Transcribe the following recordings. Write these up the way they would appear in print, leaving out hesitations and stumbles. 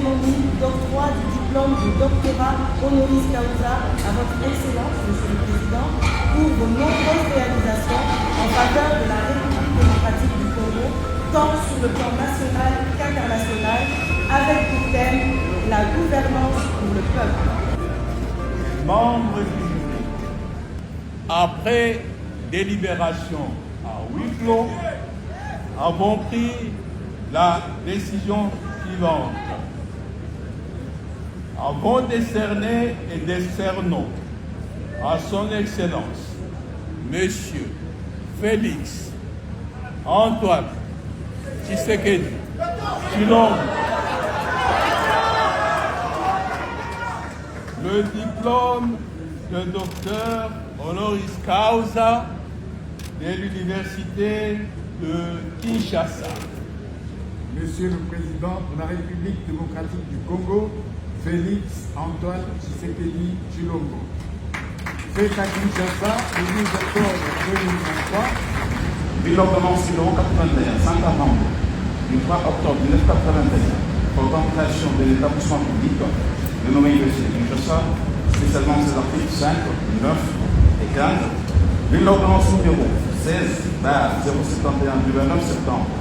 cérémonie d'octroi du diplôme de doctorat honoris causa à votre Excellence, Monsieur le Président, pour vos nombreuses réalisations en faveur de la République démocratique du Congo, tant sur le plan national qu'international, avec pour thème la gouvernance pour le peuple. Membres du jury, après délibération à huis clos, avons pris la décision suivante. Avons décerné et décernons à son Excellence, Monsieur Félix Antoine Tshisekedi Tshilombo, le diplôme de docteur honoris causa de l'Université de Kinshasa. Monsieur le Président de la République démocratique du Congo, Félix Antoine Tshisekedi Tshilombo. Fait à Kinshasa le 12 octobre 2023. Vu l'ordonnance numéro 81-140 du 3 octobre 1981 portant création de l'établissement public de nommé Université de Kinshasa, spécialement ses articles 5, 9 et 15. Vu l'ordonnance numéro 16-071 du 29 septembre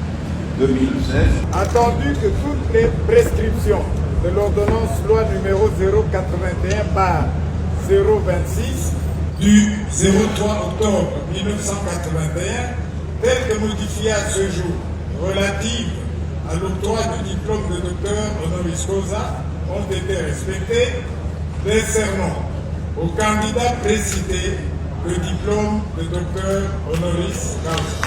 2016. Attendu que toutes les prescriptions de l'ordonnance loi numéro 081/026 du 03 octobre 1981, telle que modifiée à ce jour, relative à l'octroi du diplôme de docteur honoris causa, ont été respectées, décernons au candidat précité le diplôme de docteur honoris causa.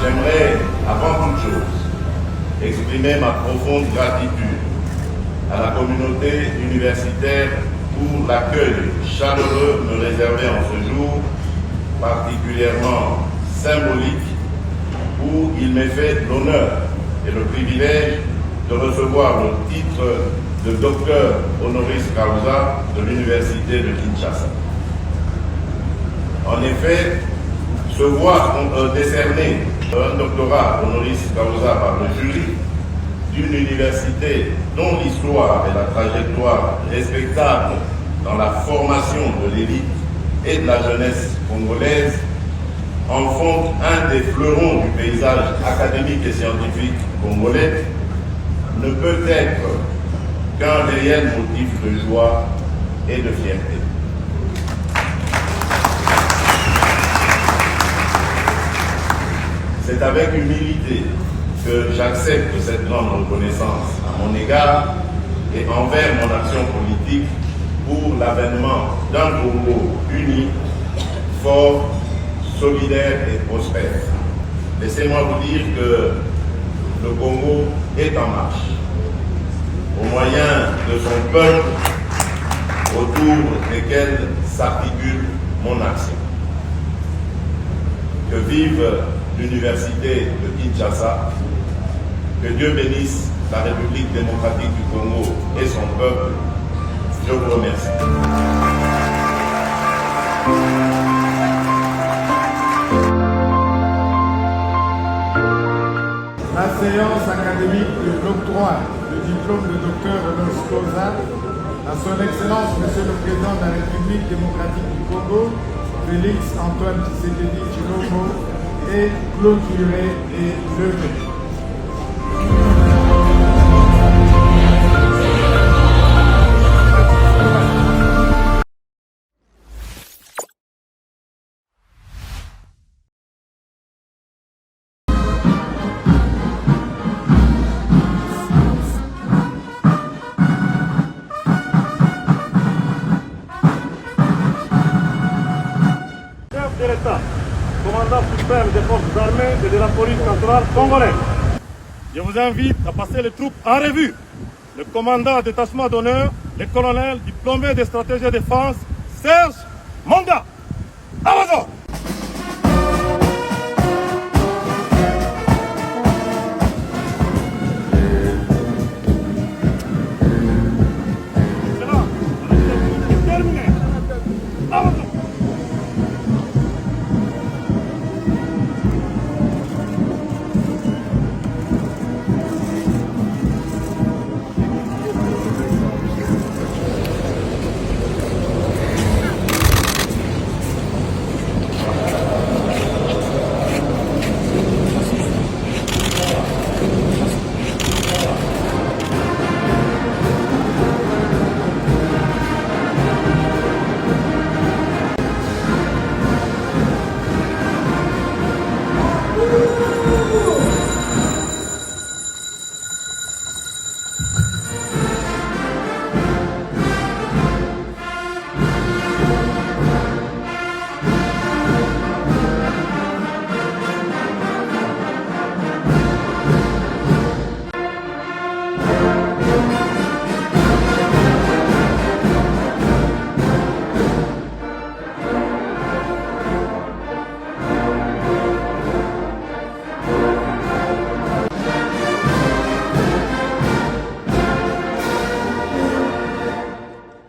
J'aimerais, avant toute chose, exprimer ma profonde gratitude à la communauté universitaire pour l'accueil chaleureux me réservé en ce jour, particulièrement symbolique, où il m'est fait l'honneur et le privilège de recevoir le titre de docteur honoris causa de l'Université de Kinshasa. En effet, se voir décerner un doctorat honoris causa par le jury d'une université dont l'histoire et la trajectoire respectable dans la formation de l'élite et de la jeunesse congolaise en font un des fleurons du paysage académique et scientifique congolais, ne peut être qu'un réel motif de joie et de fierté. C'est avec humilité que j'accepte cette grande reconnaissance à mon égard et envers mon action politique pour l'avènement d'un Congo uni, fort, solidaire et prospère. Laissez-moi vous dire que le Congo est en marche, au moyen de son peuple, autour desquels s'articule mon action. Que vive l'Université de Kinshasa, que Dieu bénisse la République démocratique du Congo et son peuple. Je vous remercie. La séance académique de l'octroi du diplôme de docteur honoris causa à son Excellence, Monsieur le Président de la République démocratique du Congo, Félix Antoine Tshisekedi Tshilombo, est clôturée et levée. Chef de l'État, commandant commandant suprême des forces armées et de la police nationale congolaise. Je vous invite à passer les troupes en revue. Le commandant détachement d'honneur, le colonel diplômé de stratégie de défense, Serge Monga. Amazon!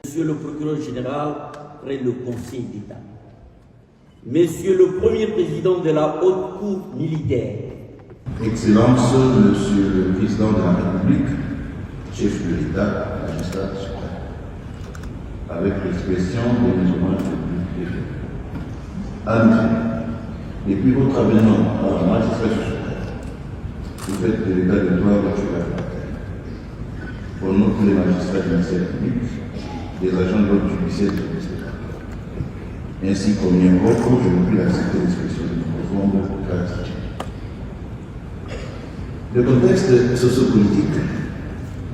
Monsieur le procureur général près le Conseil d'État, Monsieur le Premier président de la Haute Cour militaire, Excellence, Monsieur le Président de la République, chef de l'État, magistrat suprême, avec l'expression des musulmans publics et depuis votre avènement à la magistrat suprême, vous faites de l'état de droit votre supérieur. Au nom de tous les magistrats de la République, des agents de l'ordre judiciaire de l'État. Ainsi comme mien propre, je vous prie d'accepter l'expression de profonde gratitude. Le contexte sociopolitique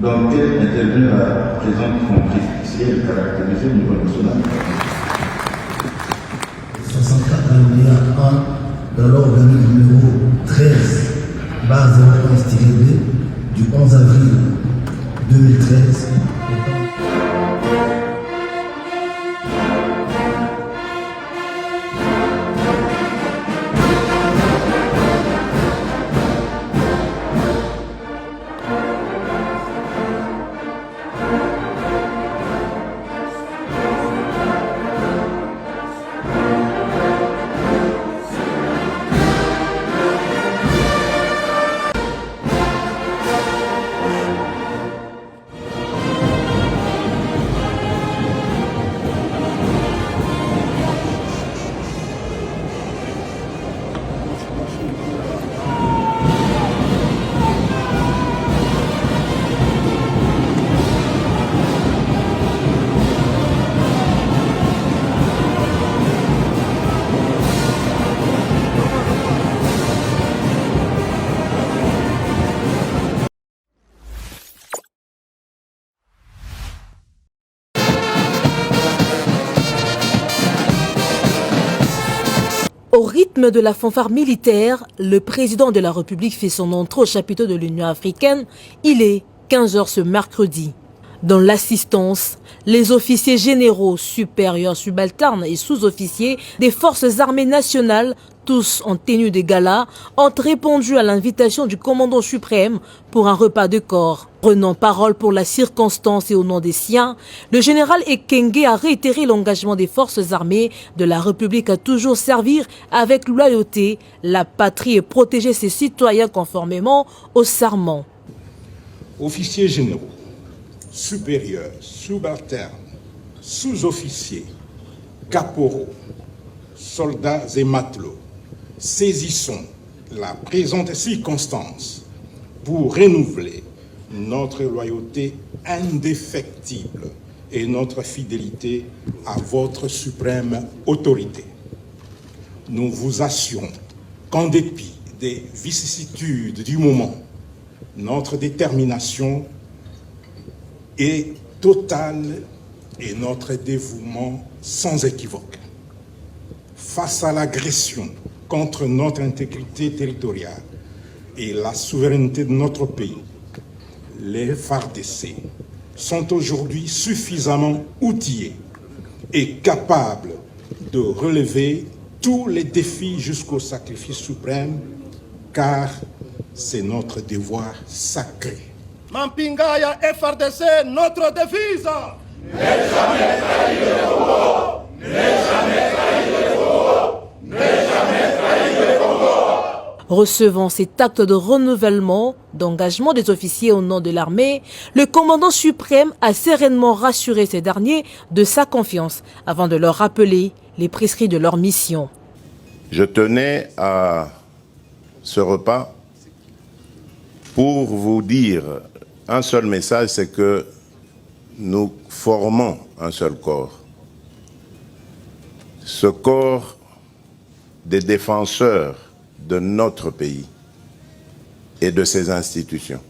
dans lequel intervient la présente conflit officielle caractérisée au niveau national. 64 alinéa 1 de l'ordonnance numéro 13 /011-2 du 11 avril 2013. Au rythme de la fanfare militaire, le président de la République fait son entrée au chapiteau de l'Union africaine. Il est 15h ce mercredi. Dans l'assistance, les officiers généraux, supérieurs, subalternes et sous-officiers des forces armées nationales, tous en tenue de gala, ont répondu à l'invitation du commandant suprême pour un repas de corps. Prenant parole pour la circonstance et au nom des siens, le général Ekenge a réitéré l'engagement des forces armées de la République à toujours servir avec loyauté la patrie et protéger ses citoyens conformément au serment. Officiers généraux, supérieurs, subalternes, sous-officiers, caporaux, soldats et matelots, saisissons la présente circonstance pour renouveler notre loyauté indéfectible et notre fidélité à votre suprême autorité. Nous vous assurons qu'en dépit des vicissitudes du moment, notre détermination est totale et notre dévouement sans équivoque. Face à l'agression contre notre intégrité territoriale et la souveraineté de notre pays, les FARDC sont aujourd'hui suffisamment outillés et capables de relever tous les défis jusqu'au sacrifice suprême, car c'est notre devoir sacré. Mampingaya FARDC, notre devise. Ne jamais trahir le Congo. Ne jamais trahir le Congo. Ne jamais trahir le Congo. Recevant cet acte de renouvellement d'engagement des officiers au nom de l'armée, le commandant suprême a sereinement rassuré ces derniers de sa confiance avant de leur rappeler les prescrits de leur mission. Je tenais à ce repas pour vous dire un seul message, c'est que nous formons un seul corps. Ce corps des défenseurs de notre pays et de ses institutions.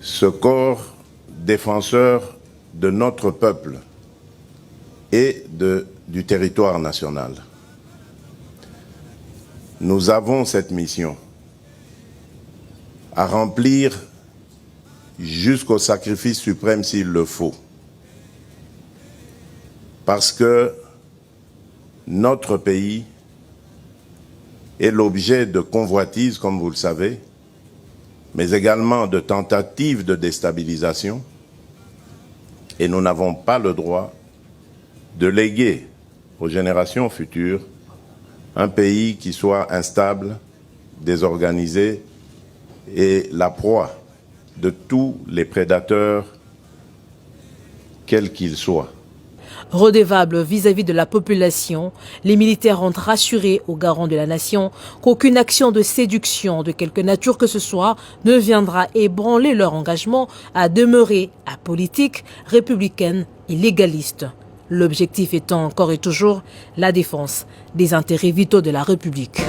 Ce corps défenseur de notre peuple et du territoire national. Nous avons cette mission à remplir jusqu'au sacrifice suprême s'il le faut. Parce que notre pays est l'objet de convoitises, comme vous le savez, mais également de tentatives de déstabilisation. Et nous n'avons pas le droit de léguer aux générations futures un pays qui soit instable, désorganisé et la proie de tous les prédateurs, quels qu'ils soient. Redevables vis-à-vis de la population, les militaires ont rassuré aux garants de la nation qu'aucune action de séduction de quelque nature que ce soit ne viendra ébranler leur engagement à demeurer apolitique, républicaine et légaliste. L'objectif étant encore et toujours la défense des intérêts vitaux de la République.